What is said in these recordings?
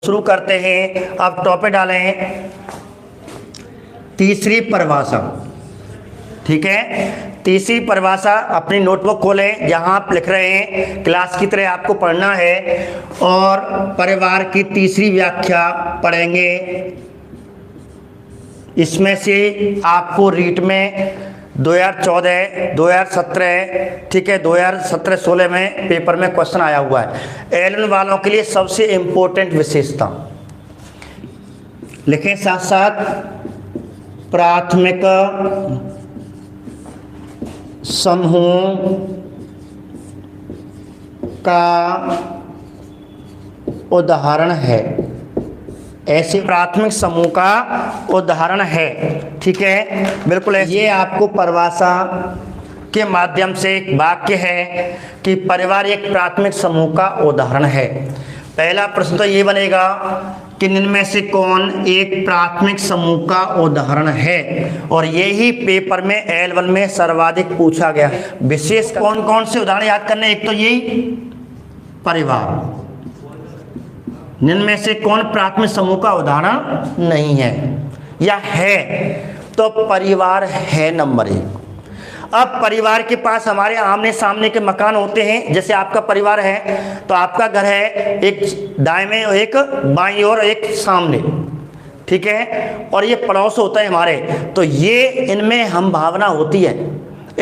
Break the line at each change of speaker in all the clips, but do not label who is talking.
शुरू करते हैं। अब टॉपिक डालें तीसरी परिभाषा। ठीक है, तीसरी परिभाषा अपनी नोटबुक खोलें, जहां आप लिख रहे हैं क्लास की तरह आपको पढ़ना है और परिवार की तीसरी व्याख्या पढ़ेंगे। इसमें से आपको रीट में 2014, 2017, ठीक है, 2017-16 में पेपर में क्वेश्चन आया हुआ है। एलन वालों के लिए सबसे इंपॉर्टेंट विशेषता लिखें साथ साथ, प्राथमिक समूह का उदाहरण है। ऐसे प्राथमिक समूह का उदाहरण है। ठीक है, बिल्कुल। ये आपको परिभाषा के माध्यम से एक वाक्य है कि परिवार एक प्राथमिक समूह का उदाहरण है। पहला प्रश्न तो ये बनेगा कि इनमें से कौन एक प्राथमिक समूह का उदाहरण है, और यही पेपर में L1 में सर्वाधिक पूछा गया। विशेष कौन कौन से उदाहरण याद करने, एक तो यही परिवार, इनमें से कौन प्राथमिक समूह का उदाहरण नहीं है या है, तो परिवार है नंबर 1। अब परिवार के पास हमारे आमने सामने के मकान होते हैं। जैसे आपका परिवार है तो आपका घर है, एक दाएं में और एक बाईं ओर, एक सामने, ठीक है, और ये पड़ोस होता है हमारे। तो ये इनमें हम भावना होती है,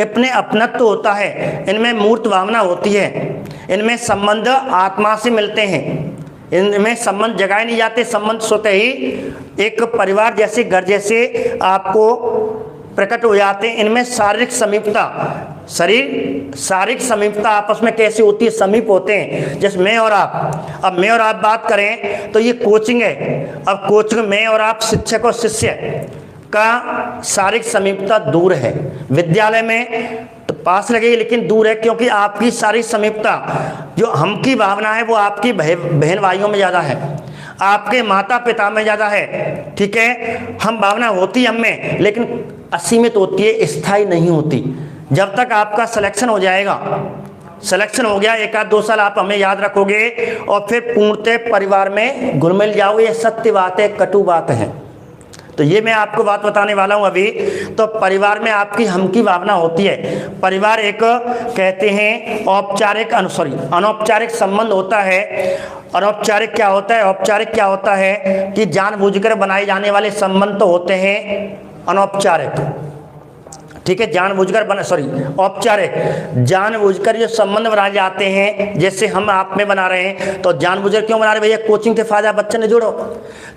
अपने अपनत्व होता है, इनमें मूर्त भावना होती है, इनमें संबंध आत्मा से मिलते हैं, इनमें संबंध जगाए नहीं जाते। संबंध स्वतः ही एक परिवार जैसे घर जैसे आपको प्रकट हो जाते हैं। इनमें शारीरिक समीपता, शारीरिक समीपता आपस में कैसे होती है, समीप होते हैं। जैसे मैं और आप, अब मैं और आप बात करें तो ये कोचिंग है। अब कोचिंग में और आप, शिक्षक और शिष्य का शारीरिक समीपता दूर है। विद्यालय में तो पास लगेगी लेकिन दूर है, क्योंकि आपकी शारीरिक समीपता, जो हम की भावना है वो आपकी बहन भाइयों में ज़्यादा है, आपके माता पिता में ज़्यादा है। ठीक है, हम भावना होती है हमें, लेकिन असीमित होती है, स्थायी नहीं होती। जब तक आपका सिलेक्शन हो जाएगा, सिलेक्शन हो गया, 1-2 साल आप हमें याद रखोगे और फिर पूर्णतः परिवार में घुल मिल जाओगे। ये सत्य बात है, कटु बात है। तो ये मैं आपको बात बताने वाला हूं अभी। तो परिवार में आपकी हम की भावना होती है। परिवार एक कहते हैं औपचारिक अनौपचारिक संबंध होता है। अनौपचारिक क्या होता है, औपचारिक क्या होता है कि जानबूझकर बनाए जाने वाले संबंध तो होते हैं अनौपचारिक। ठीक है, औपचारिक, जानबूझकर जो संबंध बनाए जाते हैं, जैसे हम आप में बना रहे हैं। तो जानबूझकर क्यों बना रहे, भैया कोचिंग से फायदा बच्चे ने जोड़ो।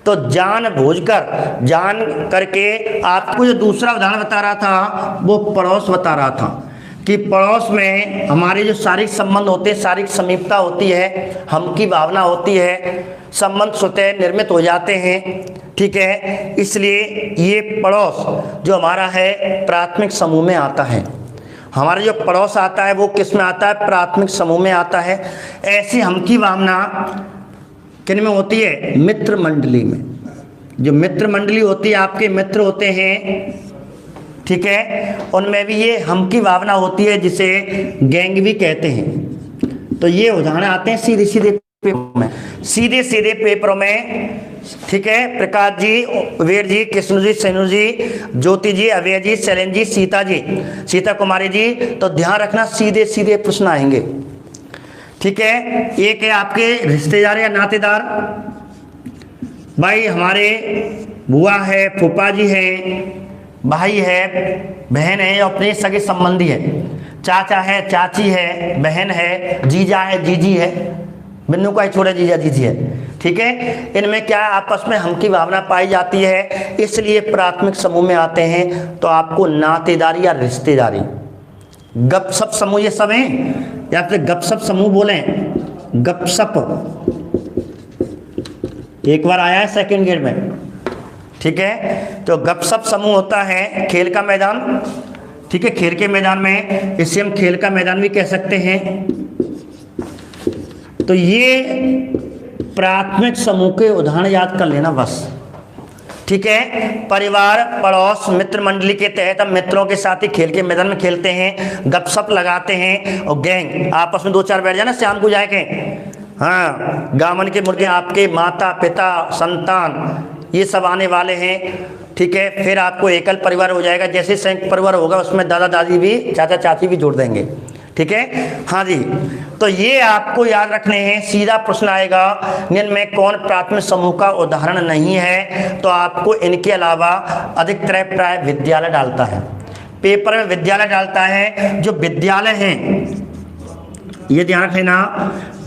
तो जानबूझकर, जान करके आपको जो दूसरा उदाहरण बता रहा था वो पड़ोस बता रहा था कि पड़ोस में हमारे जो शारीरिक संबंध होते हैं, शारीरिक समीपता होती है, हम की भावना होती है, संबंध स्वतः निर्मित हो जाते हैं। ठीक है, इसलिए ये पड़ोस जो हमारा है प्राथमिक समूह में आता है। हमारा जो पड़ोस आता है वो किस में आता है, प्राथमिक समूह में आता है। ऐसी हम की भावना किन में होती है, मित्र मंडली में। जो मित्र मंडली होती है, आपके मित्र होते हैं, ठीक है, उनमें भी ये हम की भावना होती है, जिसे गैंग भी कहते हैं। तो ये उदाहरण आते हैं सीधे सीधे पेपरों में। ठीक है, प्रकाश जी, वीर जी, कृष्ण जी, सैनु जी, ज्योति जी, अभय जी, शैलेन जी, सीता कुमारी जी। तो ध्यान रखना, सीधे सीधे प्रश्न आएंगे। ठीक है, एक है आपके रिश्तेदार या नातेदार, भाई हमारे बुआ है, फूफा जी है, भाई है, बहन है, अपने सगे संबंधी है, चाचा है, चाची है, बहन है, जीजा है, जीजी है, बिन्नू का ही छोड़े जीजा जीजी है। ठीक है, इनमें क्या आपस में हम की भावना पाई जाती है, इसलिए प्राथमिक समूह में आते हैं। तो आपको नातेदारी या रिश्तेदारी, गपशप समूह, ये सब हैं, या फिर गपशप समूह बोलें, गपशप एक बार आया है सेकंड ग्रेड में। ठीक है, तो गपशप समूह होता है खेल का मैदान। ठीक है, खेल के मैदान में, इसे हम खेल का मैदान भी कह सकते हैं। तो ये प्राथमिक समूह के उदाहरण याद कर लेना बस। ठीक है, परिवार, पड़ोस, मित्र मंडली के तहत हम मित्रों के साथ ही खेल के मैदान में खेलते हैं, गपशप लगाते हैं, और गैंग आपस में 2-4 बैठ जाना शाम को जाके, हाँ, गामन के मुर्गे आपके माता पिता संतान ये सब आने वाले हैं, ठीक है। फिर आपको एकल परिवार हो जाएगा, जैसे संयुक्त परिवार होगा उसमें दादा दादी भी चाचा चाची भी जोड़ देंगे, ठीक है। हाँ जी, तो ये आपको याद रखने हैं। सीधा प्रश्न आएगा निम्न में कौन प्राथमिक समूह का उदाहरण नहीं है, तो आपको इनके अलावा अधिकतर प्राय विद्यालय डालता है, पेपर में विद्यालय डालता है। जो विद्यालय हैं ये ध्यान रख लेना,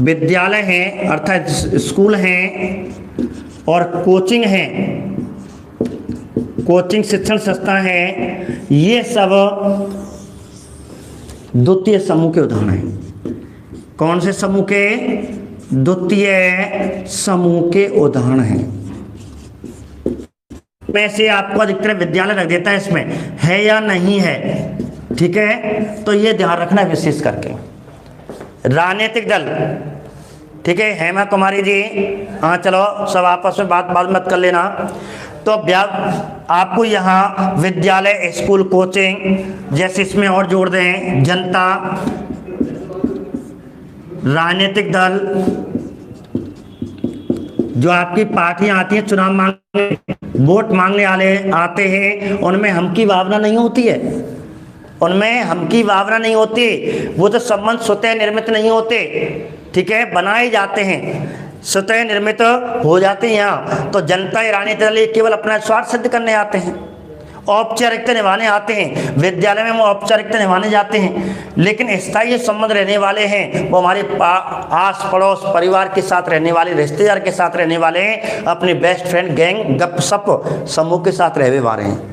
विद्यालय हैं अर्थात स्कूल हैं और कोचिंग हैं, कोचिंग शिक्षण संस्था है, ये सब द्वितीय समूह के उदाहरण हैं। कौन से समूह के? द्वितीय समूह के उदाहरण हैं। में से आपको अधिकतर विद्यालय रख देता है, इसमें है या नहीं है, ठीक है। तो ये ध्यान रखना विशेष करके। राजनीतिक दल, ठीक है, हेमा कुमारी जी, हाँ चलो सब आपस में बात मत कर लेना। तो आपको यहाँ विद्यालय स्कूल कोचिंग जैसे इसमें और जोड़ दें, जनता, राजनीतिक दल, जो आपकी पार्टियां आती हैं चुनाव मांगने, वोट मांगने वाले आते हैं, उनमें हम की भावना नहीं होती है, उनमें हम की भावना नहीं होती, वो तो संबंध स्वतः निर्मित नहीं होते, ठीक है, बनाए जाते हैं, स्वतः निर्मित हो जाते हैं। यहाँ तो जनता राजनीतिक दल केवल अपना स्वार्थ सिद्ध करने आते हैं, औपचारिकता निभाने आते हैं, विद्यालय में वो औपचारिकता निभाने जाते हैं, लेकिन स्थायी संबंध रहने वाले हैं वो हमारे आस पड़ोस परिवार के साथ रहने वाले, रिश्तेदार के साथ रहने वाले हैं, अपने बेस्ट फ्रेंड गैंग गपशप समूह के साथ रहने वाले हैं,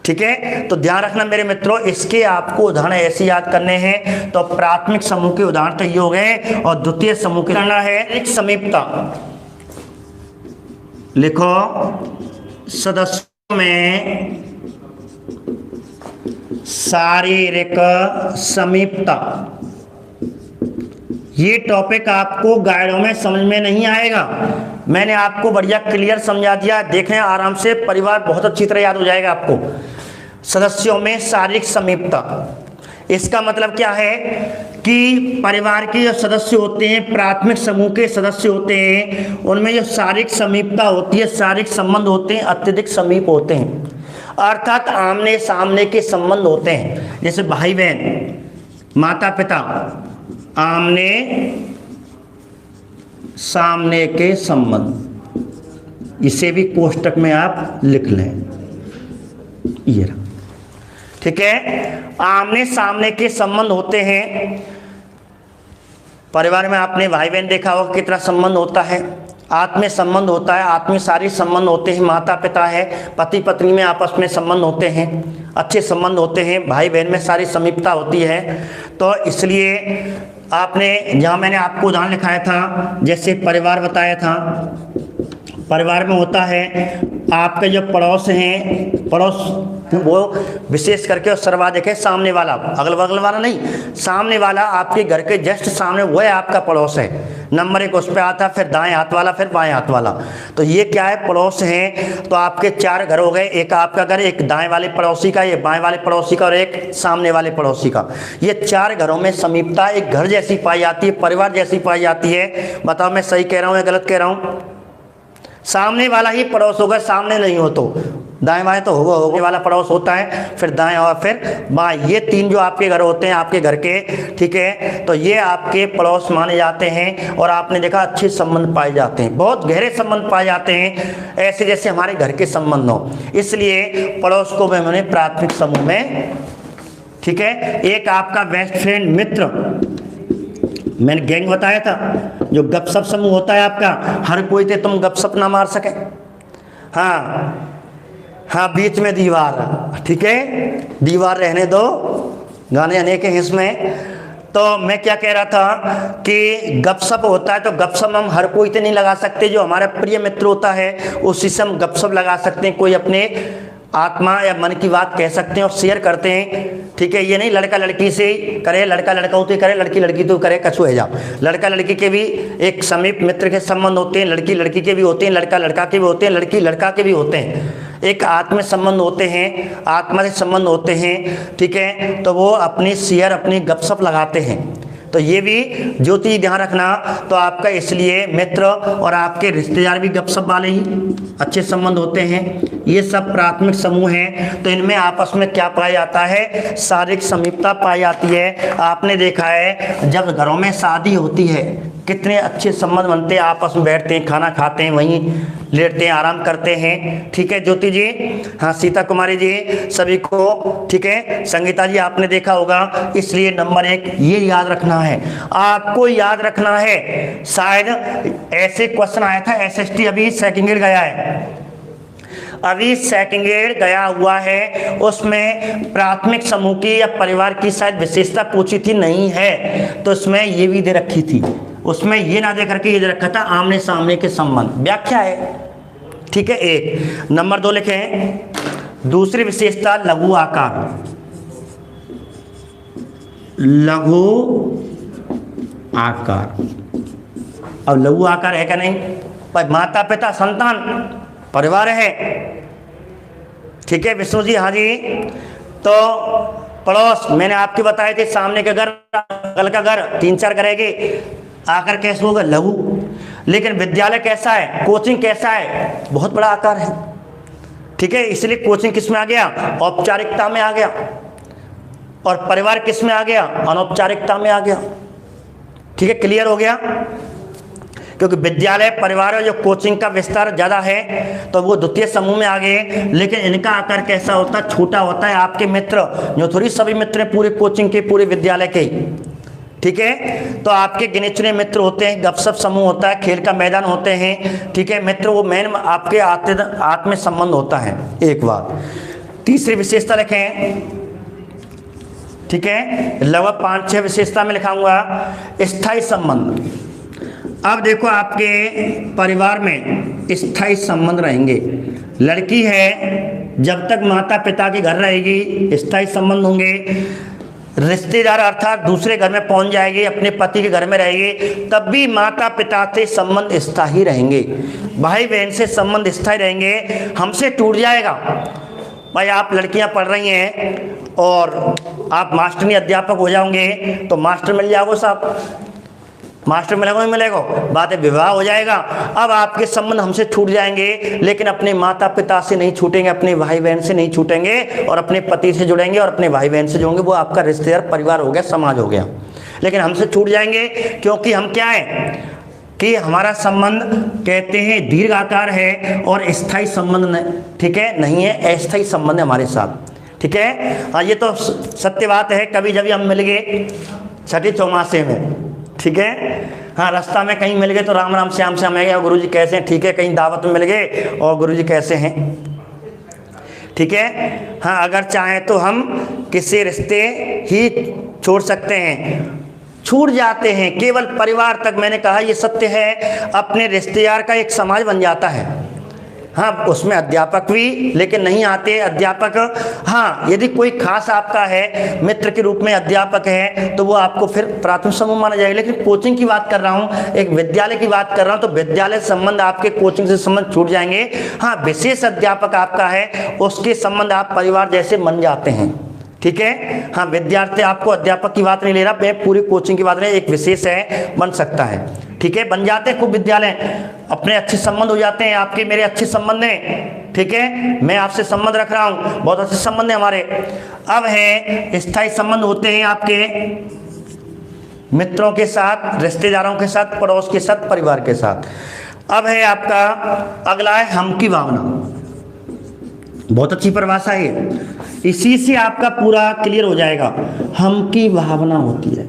ठीक है। तो ध्यान रखना मेरे मित्रों, इसके आपको उदाहरण ऐसे याद करने हैं। तो प्राथमिक समूह के उदाहरण तो ये हो गए और द्वितीय समूह के करना है। एक समीपता लिखो, सदस्यों में शारीरिक समीपता। ये टॉपिक आपको गाइडों में समझ में नहीं आएगा, मैंने आपको बढ़िया क्लियर समझा दिया, देखें आराम से, परिवार बहुत अच्छी तरह याद हो जाएगा आपको। सदस्यों में शारीरिक समीपता, इसका मतलब क्या है कि परिवार के जो सदस्य होते हैं, प्राथमिक समूह के सदस्य होते हैं, उनमें जो शारीरिक समीपता होती है, शारीरिक संबंध होते हैं, अत्यधिक समीप होते हैं, अर्थात आमने सामने के संबंध होते हैं। जैसे भाई बहन, माता पिता, आमने सामने के संबंध, इसे भी कोष्टक में आप लिख लें, ये रहा, ठीक है। आमने सामने के संबंध होते हैं। परिवार में आपने भाई बहन देखा होगा कितना संबंध होता है, आत्मीय संबंध होता है, आत्मीय शारीरिक संबंध होते हैं, माता पिता है, पति पत्नी में आपस में संबंध होते हैं, अच्छे संबंध होते हैं, भाई बहन में सारी समीपता होती है। तो इसलिए आपने जहाँ मैंने आपको उदाहरण लिखाया था, जैसे परिवार बताया था, परिवार में होता है आपके जो पड़ोस हैं, पड़ोस वो विशेष करके और सर्वाधिक है सामने वाला, अगल बगल वाला नहीं, सामने वाला, आपके घर के जस्ट सामने वो है आपका पड़ोस है, नंबर 1 उस पर आता, फिर दाएं हाथ वाला, फिर बाएं हाथ वाला। तो ये क्या है, पड़ोस हैं। तो आपके 4 घर हो गए, एक आपका घर, एक दाएं वाले पड़ोसी का, ये बाएं वाले पड़ोसी का और एक सामने वाले पड़ोसी का। ये 4 घरों में समीपता एक घर जैसी पाई जाती है, परिवार जैसी पाई जाती है। बताओ मैं सही कह रहा हूँ या गलत कह रहा हूँ? सामने वाला ही पड़ोस होगा, सामने नहीं हो तो दाएं बाएं तो होगा वाला पड़ोस होता है, फिर दाएं और फिर बाएं, ये 3 जो आपके घर होते हैं आपके घर के, ठीक है। तो ये आपके पड़ोस माने जाते हैं और आपने देखा अच्छे संबंध पाए जाते हैं, बहुत गहरे संबंध पाए जाते हैं, ऐसे जैसे हमारे घर के संबंध हो। इसलिए पड़ोस को मैंने प्राथमिक समूह में, ठीक है। एक आपका बेस्ट फ्रेंड मित्र, मैंने गैंग बताया था, जो गपशप समूह होता है आपका, हर कोई से तुम गपशप ना मार सके, हाँ हाँ, बीच में दीवार, ठीक है, दीवार रहने दो, गाने अनेक हैं इसमें। तो मैं क्या कह रहा था कि गपशप होता है, तो गपशप हम हर कोई से नहीं लगा सकते, जो हमारा प्रिय मित्र होता है उसी से हम गपशप लगा सकते हैं, कोई अपने आत्मा या मन की बात कह सकते हैं और शेयर करते हैं, ठीक है। ये नहीं लड़का लड़की से करे, लड़का लड़का होते करे, लड़की लड़की तो करे, कछू है जाओ। लड़का लड़की के भी एक समीप मित्र के संबंध होते हैं, लड़की लड़की के भी होते हैं, लड़का लड़का के भी होते हैं, लड़की लड़का के भी होते हैं, एक आत्म संबंध होते हैं, आत्मा से संबंध होते हैं, ठीक है। तो वो अपनी शेयर, अपनी गपशप लगाते हैं, तो ये भी ज्योति ध्यान रखना। तो आपका इसलिए मित्र और आपके रिश्तेदार भी गपशप वाले ही अच्छे संबंध होते हैं। ये सब प्राथमिक समूह हैं। तो इनमें आपस में क्या पाया जाता है, शारीरिक समीपता पाई जाती है। आपने देखा है जब घरों में शादी होती है कितने अच्छे संबंध बनते हैं, आपस में बैठते हैं, खाना खाते हैं, वहीं लेटते हैं, आराम करते हैं। ठीक है ज्योति जी, हाँ सीता कुमारी जी, सभी को ठीक है। संगीता जी आपने देखा होगा। इसलिए नंबर 1 ये याद रखना है, आपको याद रखना है। शायद ऐसे क्वेश्चन आया था, एसएसटी अभी सेकंड ग्रेड गया है, अभी सेकंड ग्रेड गया हुआ है, उसमें प्राथमिक समूह की या परिवार की शायद विशेषता पूछी थी, नहीं है तो उसमें ये भी दे रखी थी, उसमें ये ना दे करके ये दे रखा था आमने सामने के संबंध, व्याख्या है। ठीक है, 1 नंबर 2 लिखें, दूसरी विशेषता लघु आकार, लघु आकार। अब लघु आकार है क्या नहीं, पर माता पिता संतान परिवार है। ठीक है विष्णु जी, हाँ जी। तो पड़ोस मैंने आपके बताए थे, सामने का घर, बगल का घर, 3-4 घर है, आकार कैसे होगा, लघु। लेकिन विद्यालय कैसा है, कोचिंग कैसा है, बहुत बड़ा आकार है। ठीक है, इसलिए कोचिंग किस में आ गया, औपचारिकता में आ गया, और परिवार किस में आ गया, अनौपचारिकता में आ गया। ठीक है, क्लियर हो गया। क्योंकि विद्यालय परिवार और जो कोचिंग का विस्तार ज़्यादा है तो वो द्वितीय समूह में आ गए। लेकिन इनका आकार कैसा होता है, छोटा होता है। आपके मित्र जो थोड़ी सभी मित्र हैं पूरे कोचिंग के, पूरे विद्यालय के। ठीक है, तो आपके गिने चुने मित्र होते हैं, गपशप समूह होता है, खेल का मैदान होते हैं। ठीक है, मित्र वो मेन आपके आत्म संबंध होता है। एक बात, तीसरी विशेषता लिखें। ठीक है, लगभग 5-6 विशेषता में लिखाऊंगा। स्थायी संबंध। अब देखो आपके परिवार में स्थायी संबंध रहेंगे। लड़की है जब तक माता पिता के घर रहेगी स्थायी संबंध होंगे। रिश्तेदार अर्थात दूसरे घर में पहुंच जाएगी, अपने पति के घर में रहेगी, तब भी माता पिता से संबंध स्थायी रहेंगे। भाई बहन से संबंध स्थायी रहेंगे। हमसे टूट जाएगा, भाई आप लड़कियां पढ़ रही हैं और आप मास्टरनी अध्यापक हो जाओगे तो मास्टर मिल जाओगे साहब, मास्टर मिलेगा नहीं मिलेगा, बात है विवाह हो जाएगा। अब आपके संबंध हमसे छूट जाएंगे, लेकिन अपने माता पिता से नहीं छूटेंगे, अपने भाई बहन से नहीं छूटेंगे, और अपने पति से जुड़ेंगे और अपने भाई बहन से जुड़ेंगे। वो आपका रिश्तेदार परिवार हो गया, समाज हो गया। लेकिन हमसे छूट जाएंगे क्योंकि हम क्या है कि हमारा संबंध कहते हैं दीर्घ आकार है और स्थायी संबंध ठीक है नहीं है, अस्थायी संबंध है हमारे साथ। ठीक है, हाँ ये तो सत्य बात है। कभी जब हम मिल गए छठी चौमासे में, ठीक है, हाँ रास्ता में कहीं मिल गए तो राम राम श्याम श्याम है, और गुरुजी कैसे हैं, ठीक है, कहीं दावत में मिल गए और गुरुजी कैसे हैं। ठीक है, हाँ अगर चाहें तो हम किसी रिश्ते ही छोड़ सकते हैं, छूट जाते हैं केवल परिवार तक। मैंने कहा ये सत्य है, अपने रिश्तेदार का एक समाज बन जाता है। हाँ उसमें अध्यापक भी लेकिन नहीं आते अध्यापक। हाँ यदि कोई खास आपका है मित्र के रूप में अध्यापक है तो वो आपको फिर प्राथमिक समूह माना जाएगा। लेकिन कोचिंग की बात कर रहा हूँ, एक विद्यालय की बात कर रहा हूँ, तो विद्यालय संबंध आपके कोचिंग से संबंध छूट जाएंगे। हाँ विशेष अध्यापक आपका है उसके संबंध आप परिवार जैसे बन जाते हैं। ठीक है, हाँ विद्यार्थी आपको अध्यापक की बात नहीं ले रहा, मैं पूरी कोचिंग की बात नहीं, एक विशेष है बन सकता है। ठीक है, बन जाते हैं खूब विद्यालय, अपने अच्छे संबंध हो जाते हैं, आपके मेरे अच्छे संबंध हैं। ठीक है, मैं आपसे संबंध रख रहा हूँ, बहुत अच्छे संबंध है हमारे। अब है स्थायी संबंध होते हैं आपके मित्रों के साथ, रिश्तेदारों के साथ, पड़ोस के साथ, परिवार के साथ। अब है आपका अगला है हम की भावना। बहुत अच्छी परिभाषा है, इसी से आपका पूरा क्लियर हो जाएगा। हम की भावना होती है,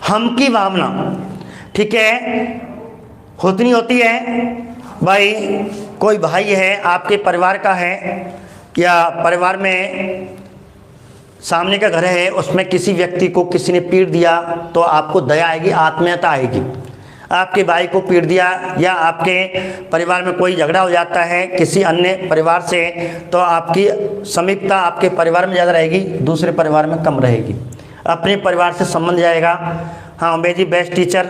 हम की भावना। ठीक है, होती नहीं होती है भाई, कोई भाई है आपके परिवार का है या परिवार में सामने का घर है, उसमें किसी व्यक्ति को किसी ने पीट दिया तो आपको दया आएगी, आत्मीयता आएगी। आपके भाई को पीट दिया या आपके परिवार में कोई झगड़ा हो जाता है किसी अन्य परिवार से तो आपकी समीपता आपके परिवार में ज़्यादा रहेगी, दूसरे परिवार में कम रहेगी। अपने परिवार से संबंध जाएगा। हाँ अम्बे जी बेस्ट टीचर,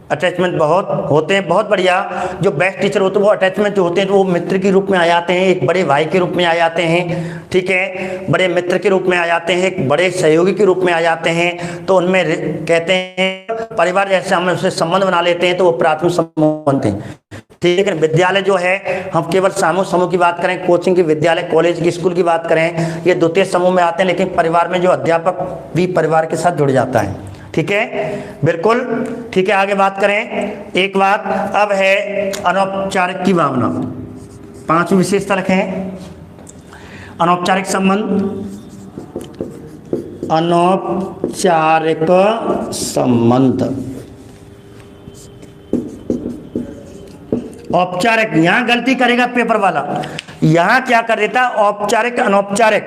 अटैचमेंट बहुत होते हैं, बहुत बढ़िया। जो बेस्ट टीचर होते हैं वो अटैचमेंट होते हैं तो वो मित्र के रूप में आ जाते हैं, एक बड़े भाई के रूप में आ जाते हैं, ठीक है, बड़े मित्र के रूप में आ जाते हैं, एक बड़े सहयोगी के रूप में आ जाते हैं। तो उनमें कहते हैं परिवार जैसे हम उससे संबंध बना लेते हैं तो वो प्राथमिक समूह बनते हैं, ठीक है। लेकिन विद्यालय जो है हम केवल सामूहिक समूह की बात करें, कोचिंग की, विद्यालय कॉलेज की, स्कूल की बात करें, ये द्वितीय समूह में आते हैं। लेकिन परिवार में जो अध्यापक भी परिवार के साथ जुड़ जाता है, ठीक है, बिल्कुल ठीक है। आगे बात करें एक बात, अब है अनौपचारिक की भावना। 5वीं विशेषता रखें, अनौपचारिक संबंध। अनौपचारिक संबंध, औपचारिक, यहां गलती करेगा पेपर वाला, यहां क्या कर देता, औपचारिक अनौपचारिक।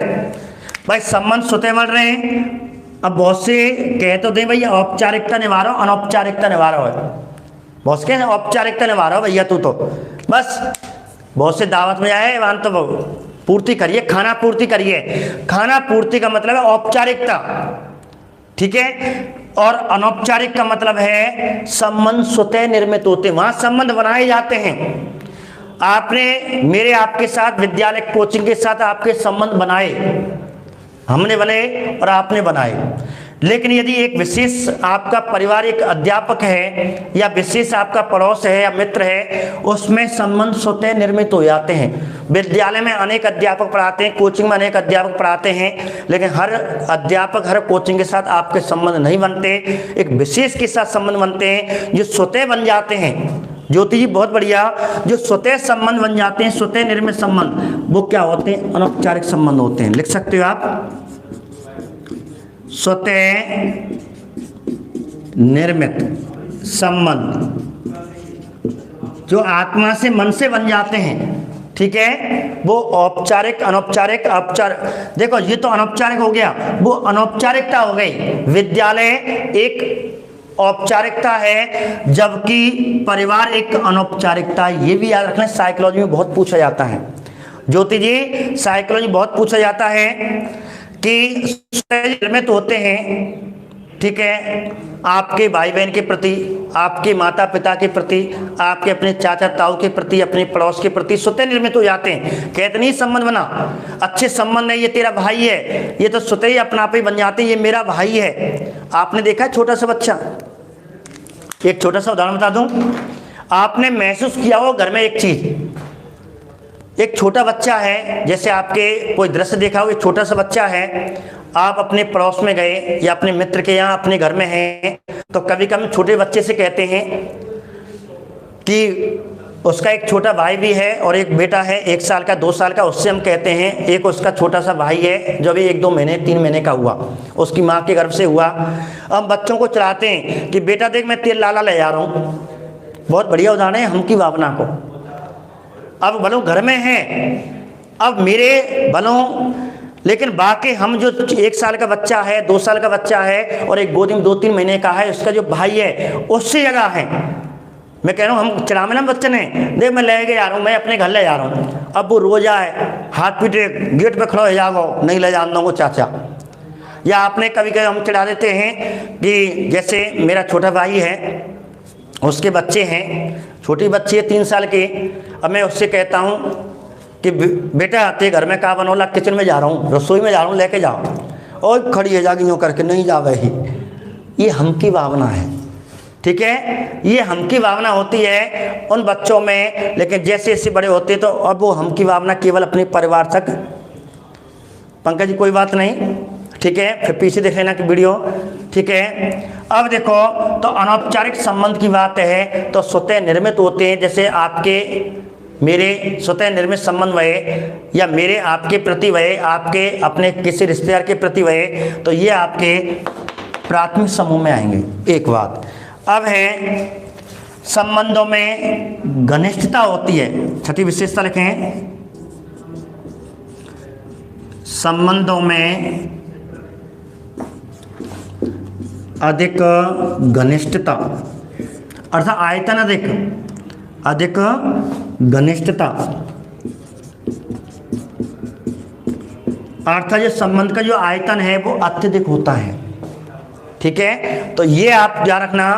भाई संबंध स्वतः बढ़ रहे हैं। अब बहुत से कह तो दे भैया औपचारिकता निभा रहा हो, अनौपचारिकता निभा रहा हो, बहुत से औपचारिकता निभा रहा हो भैया तू तो बस। बहुत से दावत में आए वहां तो पूर्ति करिए, खाना पूर्ति करिए। खाना पूर्ति का मतलब है औपचारिकता, ठीक है। और अनौपचारिक का मतलब है संबंध स्वतः निर्मित होते हैं, वहां संबंध बनाए जाते हैं। आपने मेरे आपके साथ विद्यालय कोचिंग के साथ आपके संबंध बनाए, हमने बनाए और आपने बनाए। लेकिन यदि एक विशेष आपका परिवार एक अध्यापक है या विशेष आपका पड़ोस है या मित्र है, उसमें संबंध स्वतः निर्मित हो जाते हैं। विद्यालय में अनेक अध्यापक पढ़ाते हैं, कोचिंग में अनेक अध्यापक पढ़ाते हैं, लेकिन हर अध्यापक हर कोचिंग के साथ आपके संबंध नहीं बनते, एक विशेष के साथ संबंध बनते हैं जो स्वतः बन जाते हैं। ज्योति जी बहुत बढ़िया, जो स्वतः संबंध बन जाते हैं, स्वतः निर्मित संबंध, वो क्या होते हैं, अनौपचारिक संबंध होते हैं। लिख सकते हो आप, स्वतः निर्मित संबंध जो आत्मा से मन से बन जाते हैं, ठीक है, वो औपचारिक अनौपचारिक। औपचारिक देखो ये तो अनौपचारिक हो गया, वो अनौपचारिकता हो गई। विद्यालय एक औपचारिकता है जबकि परिवार एक अनौपचारिकता है। ये भी याद रखना, साइकोलॉजी में बहुत पूछा जाता है। ज्योति जी साइकोलॉजी बहुत पूछा जाता है कि निर्मित होते हैं, ठीक है, आपके भाई बहन के प्रति, आपके माता पिता के प्रति, आपके अपने चाचा ताऊ के प्रति, अपने पड़ोस के प्रति स्वतः निर्मित हो जाते हैं। कहते नहीं संबंध बना, अच्छे संबंध है, ये तेरा भाई है, ये तो स्वतः ही अपना आप ही बन जाते हैं, ये मेरा भाई है। आपने देखा है छोटा सा बच्चा, एक छोटा सा उदाहरण बता दूं, आपने महसूस किया हो घर में एक चीज, एक छोटा बच्चा है, जैसे आपके कोई दृश्य देखा हो, एक छोटा सा बच्चा है, आप अपने पड़ोस में गए या अपने मित्र के यहाँ अपने घर में हैं, तो कभी कभी छोटे बच्चे से कहते हैं कि उसका एक छोटा भाई भी है और एक बेटा है 1 साल का 2 साल का, उससे हम कहते हैं एक उसका छोटा सा भाई है जो अभी 1-2 महीने 3 महीने का हुआ, उसकी माँ के गर्भ से हुआ। अब बच्चों को चलाते हैं कि बेटा देख मैं तेल लाला ले जा रहा हूँ, बहुत बढ़िया उदाहरण है हम की भावना को। अब भलों घर में है, अब मेरे भलों, लेकिन बाकी हम जो 1 साल का बच्चा है, 2 साल का बच्चा है और एक गोदी में 2-3 महीने का है, उसका जो भाई है उससे जगह है। मैं कह रहा हूँ हम चलावे ना बच्चे ने, देख मैं ले के जा रहा हूँ, मैं अपने घर ले जा रहा हूँ। अब वो रोज आए हाथ पीटे गेट पे खड़ो हो जाओ, नहीं ले जान दूँगा चाचा। या आपने कभी कभी हम चढ़ा देते हैं कि जैसे मेरा छोटा भाई है, उसके बच्चे हैं, छोटी बच्ची है 3 साल की, अब मैं उससे कहता हूँ कि बेटा ते घर में का बनोला, किचन में जा रहा हूँ, रसोई में जा रहा हूँ, लेके जाओ, और खड़ी है जागी यूँ करके नहीं जावे ही। ये हम की भावना है, ठीक है, ये हम की भावना होती है उन बच्चों में। लेकिन जैसे जैसे बड़े होते तो अब वो हम की भावना केवल अपने परिवार तक। पंकज जी कोई बात नहीं, ठीक है, फिर पीछे देख लेना कि वीडियो, ठीक है। अब देखो तो अनौपचारिक संबंध की बात है तो स्वतः निर्मित होते हैं, जैसे आपके मेरे स्वतः निर्मित संबंध हुए या मेरे आपके प्रति हुए, आपके अपने किसी रिश्तेदार के प्रति हुए, तो ये आपके प्राथमिक समूह में आएंगे। एक बात अब है संबंधों में घनिष्ठता होती है, छठी विशेषता लिखें, संबंधों में अधिक घनिष्ठता अर्थात आयतन अधिक घनिष्ठता अर्थात जो संबंध का जो आयतन है वो अत्यधिक होता है। ठीक है, तो ये आप ध्यान रखना।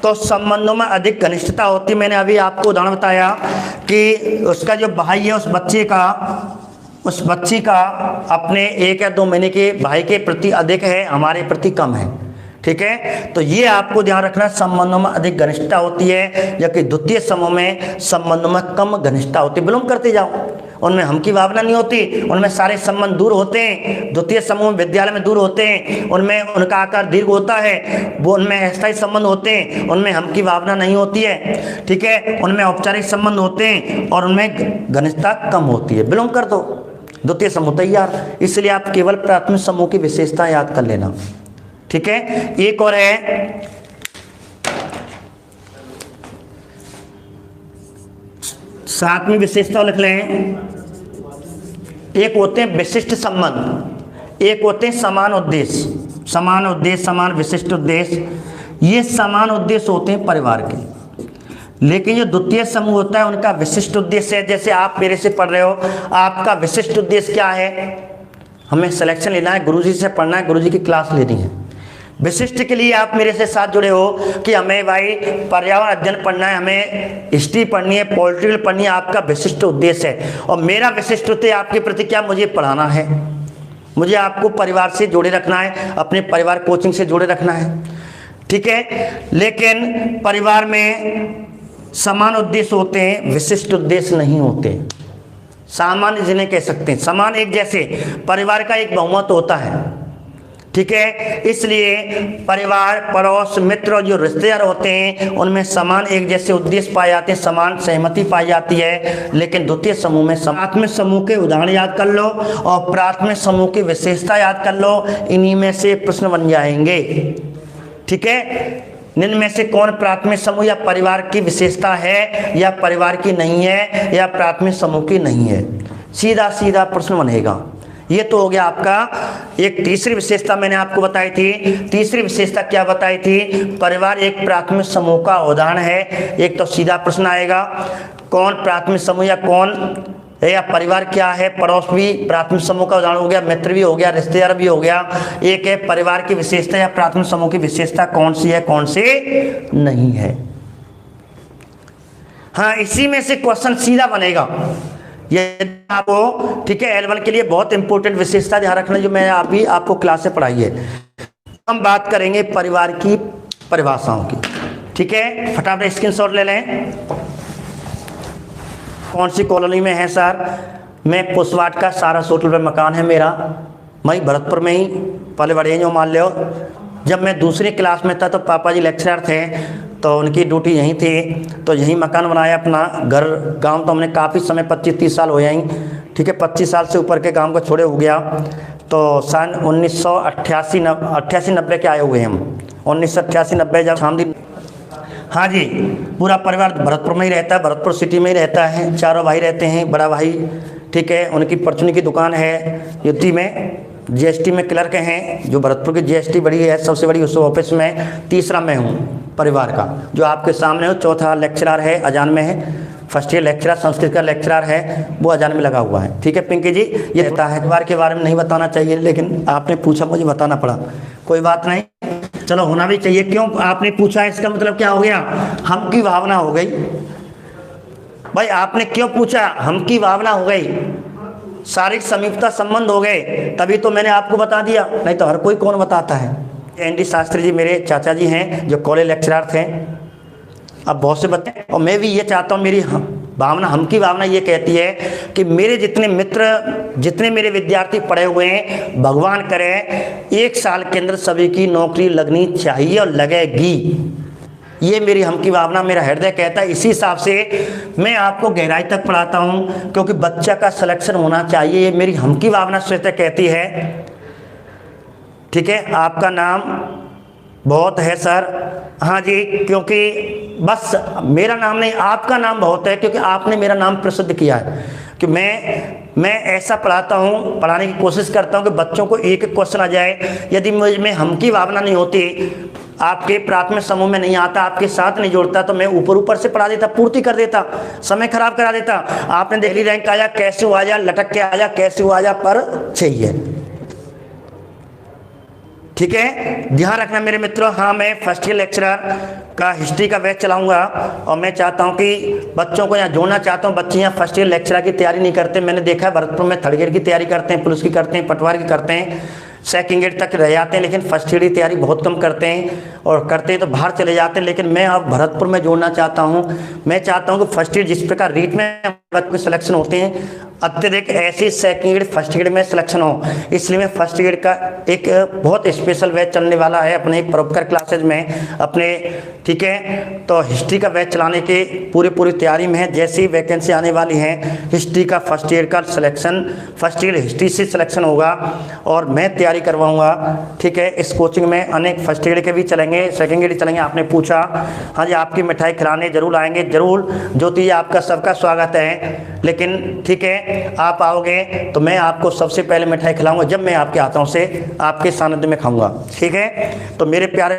तो संबंधों में अधिक घनिष्ठता होती, मैंने अभी आपको उदाहरण बताया कि उसका जो भाई है उस बच्ची का अपने 1 या 2 महीने के भाई के प्रति अधिक है, हमारे प्रति कम है। ठीक है, तो ये आपको ध्यान रखना, संबंधों में अधिक घनिष्ठता होती है, जबकि द्वितीय समूह में संबंधों में कम घनिष्ठता होती है। विलोम करते जाओ, उनमें हम की भावना नहीं होती, उनमें सारे संबंध दूर होते हैं। द्वितीय समूह विद्यालय में दूर होते हैं, उनमें उनका आकार दीर्घ होता है, वो उनमें अस्थायी संबंध होते हैं, उनमें हम की भावना नहीं होती है। ठीक है, उनमें औपचारिक संबंध होते हैं और उनमें घनिष्ठता कम होती है। विलोम कर दो, द्वितीय समूह तैयार। इसलिए आप केवल प्राथमिक समूह की विशेषता याद कर लेना। ठीक है, एक और है, सातवीं विशेषता लिख लें। एक होते हैं विशिष्ट संबंध, एक होते हैं समान उद्देश्य। समान उद्देश्य, समान विशिष्ट उद्देश्य, ये समान उद्देश्य होते हैं परिवार के। लेकिन जो द्वितीय समूह होता है उनका विशिष्ट उद्देश्य है। जैसे आप मेरे से पढ़ रहे हो, आपका विशिष्ट उद्देश्य क्या है? हमें सिलेक्शन लेना है, गुरुजी से पढ़ना है, गुरुजी की क्लास लेनी है। विशिष्ट के लिए आप मेरे से साथ जुड़े हो कि हमें भाई पर्यावरण अध्ययन पढ़ना है, हमें हिस्ट्री पढ़नी है, पॉलिटिकल पढ़नी है, आपका विशिष्ट उद्देश्य है। और मेरा विशिष्ट उद्देश्य आपके प्रति क्या, मुझे पढ़ाना है, मुझे आपको परिवार से जोड़े रखना है, अपने परिवार कोचिंग से जोड़े रखना है। ठीक है, लेकिन परिवार में समान उद्देश्य होते हैं, विशिष्ट उद्देश्य नहीं होते, सामान्य जिन्हें कह सकते हैं। समान एक जैसे परिवार का एक बहुमत होता है। ठीक है, इसलिए परिवार, पड़ोस, मित्र और जो रिश्तेदार होते हैं उनमें समान एक जैसे उद्देश्य पाए जाते हैं, समान सहमति पाई जाती है। लेकिन द्वितीय समूह में प्राथमिक समूह के उदाहरण याद कर लो और प्राथमिक समूह की विशेषता याद कर लो, इन्हीं में से प्रश्न बन जाएंगे। ठीक है, निम्न में से कौन प्राथमिक समूह या परिवार की विशेषता है या परिवार की नहीं है या प्राथमिक समूह की नहीं है? सीधा सीधा प्रश्न बनेगा। ये तो हो गया आपका। एक तीसरी विशेषता मैंने आपको बताई थी। तीसरी विशेषता क्या बताई थी? परिवार एक प्राथमिक समूह का उदाहरण है। एक तो सीधा प्रश्न आएगा, कौन प्राथमिक समूह या कौन है या परिवार क्या है? पड़ोस भी प्राथमिक समूह का उदाहरण हो गया, मित्र भी हो गया, रिश्तेदार भी हो गया। एक है परिवार की विशेषता या प्राथमिक समूह की विशेषता कौन सी है, कौन सी नहीं है। हाँ, इसी में से क्वेश्चन सीधा बनेगा ये आपको। ठीक है, L1 के लिए बहुत इंपॉर्टेंट विशेषता ध्यान रखना, जो मैं अभी आपको क्लास से पढ़ाई है। हम बात करेंगे परिवार की परिभाषाओं की। ठीक है, फटाफट स्क्रीनशॉट ले लें। कौन सी कॉलोनी में है सर? मैं पुष्वाट का सारा होटल पे मकान है मेरा, मैं भरतपुर में ही पले बड़े जो मान लो। जब मैं दूसरी क्लास में था तो पापा जी लेक्चरर थे, तो उनकी ड्यूटी यहीं थी, तो यहीं मकान बनाया अपना। घर गांव तो हमने काफ़ी समय 25-30 साल हो जाएं। ठीक है, 25 साल से ऊपर के गांव को छोड़े हो गया। तो सन 1988-90 के आए हुए हैं हम। 1988-90 जब शामदी। हाँ जी, पूरा परिवार भरतपुर में ही रहता है, भरतपुर सिटी में ही रहता है। चारों भाई रहते हैं, बड़ा भाई ठीक है, उनकी परचूनी की दुकान है युद्धि में, जीएसटी में क्लर्क हैं, जो भरतपुर की जीएसटी बड़ी है, सबसे बड़ी उस ऑफिस में। तीसरा मैं हूँ परिवार का, जो आपके सामने हो। चौथा लेक्चरर है, अजान में है, फर्स्ट ईयर लेक्चरर, संस्कृत का लेक्चरर है, वो अजान में लगा हुआ है। ठीक है पिंकी जी, ये रहता है। परिवार के बारे में नहीं बताना चाहिए, लेकिन आपने पूछा, मुझे बताना पड़ा, कोई बात नहीं, चलो होना भी चाहिए। क्यों आपने पूछा, इसका मतलब क्या हो गया? हम की भावना हो गई। भाई आपने क्यों पूछा? हम की भावना हो गई, शारीरिक समीपता संबंध हो गए, तभी तो मैंने आपको बता दिया, नहीं तो हर कोई कौन बताता है। एनडी शास्त्री जी मेरे चाचा जी हैं, जो कॉलेज लेक्चरर थे, अब बहुत से बच्चे। और मैं भी ये चाहता हूँ, मेरी भावना, हम की भावना ये कहती है कि मेरे जितने मित्र, जितने मेरे विद्यार्थी पढ़े हुए हैं, भगवान करे 1 साल के अंदर सभी की नौकरी लगनी चाहिए और लगेगी। ये मेरी हम की भावना, मेरा हृदय कहता है। इसी हिसाब से मैं आपको गहराई तक पढ़ाता हूँ, क्योंकि बच्चा का सिलेक्शन होना चाहिए, ये मेरी हम की भावना स्वतः कहती है। ठीक है, आपका नाम बहुत है सर। हाँ जी, क्योंकि बस मेरा नाम नहीं, आपका नाम बहुत है, क्योंकि आपने मेरा नाम प्रसिद्ध किया है। कि मैं ऐसा पढ़ाता हूँ, पढ़ाने की कोशिश करता हूँ कि बच्चों को एक एक क्वेश्चन आ जाए। यदि मुझ में हम की भावना नहीं होती, आपके प्राथमिक समूह में नहीं आता, आपके साथ नहीं जोड़ता, तो मैं ऊपर से पढ़ा देता, पूर्ति कर देता, समय खराब करा देता। आपने दिल्ली रैंक आया, कैसे हुआ जा, लटक के आया, कैसे हुआ जा, पर चाहिए। ठीक है, ध्यान रखना मेरे मित्रों। हाँ, मैं फर्स्ट ईयर लेक्चरर का हिस्ट्री का बैच चलाऊंगा और मैं चाहता हूं कि बच्चों को यहाँ जोड़ना चाहता हूं। बच्चे यहाँ फर्स्ट ईयर लेक्चरर की तैयारी नहीं करते। मैंने देखा है भरतपुर में थर्ड ईयर की तैयारी करते हैं, पुलिस की करते हैं, पटवार की करते हैं, सेकंड ईयर तक रह जाते हैं, लेकिन फर्स्ट ईयर की तैयारी बहुत कम करते हैं, और करते हैं तो बाहर चले जाते हैं। लेकिन मैं अब भरतपुर में जोड़ना चाहता हूं। मैं चाहता हूं कि फर्स्ट ईयर जिस प्रकार रीट में बच्चे सिलेक्शन होते हैं, अत्यधिक ऐसे सेकंड ईयर फर्स्ट ईयर में सिलेक्शन हो। इसलिए मैं फर्स्ट ईयर का एक बहुत स्पेशल बैच चलने वाला है अपने परोपकार क्लासेज में अपने, ठीक है। तो हिस्ट्री का बैच चलाने के पूरी तैयारी में है। जैसी वैकेंसी आने वाली है, हिस्ट्री का फर्स्ट ईयर का सिलेक्शन, फर्स्ट ईयर हिस्ट्री से सिलेक्शन होगा और मैं तैयारी करवाऊंगा, ठीक है। इस कोचिंग में अनेक फर्स्ट ईयर के भी चलेंगे, सेकेंड ईयर चलेंगे। आपने पूछा, हाँ जी, आपकी मिठाई खिलाने जरूर आएंगे, जरूर ज्योति, आपका सबका स्वागत है। लेकिन ठीक है, आप आओगे तो मैं आपको सबसे पहले मिठाई खिलाऊंगा जब मैं आपके हाथों से आपके सानिध्य में खाऊंगा, ठीक है। तो मेरे प्यारे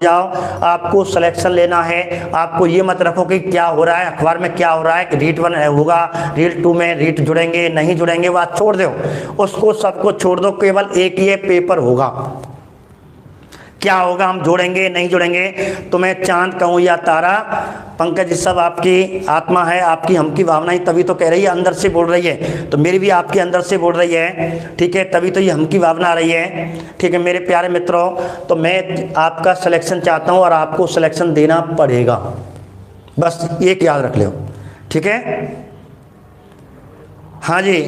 जाओ, आपको सिलेक्शन लेना है। आपको ये मत रखो कि क्या हो रहा है अखबार में, क्या हो रहा है, रीट 1 होगा, रीट 2 में रीट जुड़ेंगे नहीं जुड़ेंगे, बात छोड़ दो, उसको सबको छोड़ दो। केवल एक ये पेपर होगा, क्या होगा, हम जोड़ेंगे नहीं जोड़ेंगे। तो मैं चांद कहूँ या तारा, पंकज जी सब आपकी आत्मा है, आपकी हमकी भावना ही तभी तो कह रही है, अंदर से बोल रही है। तो मेरी भी आपके अंदर से बोल रही है, ठीक है, तभी तो ये हमकी भावना आ रही है, ठीक है मेरे प्यारे मित्रों। तो मैं आपका सिलेक्शन चाहता हूँ और आपको सिलेक्शन देना पड़ेगा, बस एक याद रख लो, ठीक है। हाँ जी,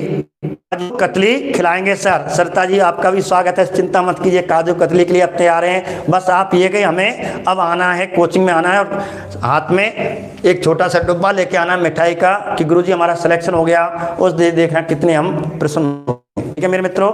काजू कतली खिलाएंगे सर। सरता जी आपका भी स्वागत है, चिंता मत कीजिए, काजू कतली के लिए अब तैयार हैं। बस आप ये कि हमें अब आना है, कोचिंग में आना है और हाथ में एक छोटा सा डब्बा लेके आना मिठाई का कि गुरुजी हमारा सिलेक्शन हो गया, उस देखना कितने हम प्रसन्न, ठीक है मेरे मित्रों।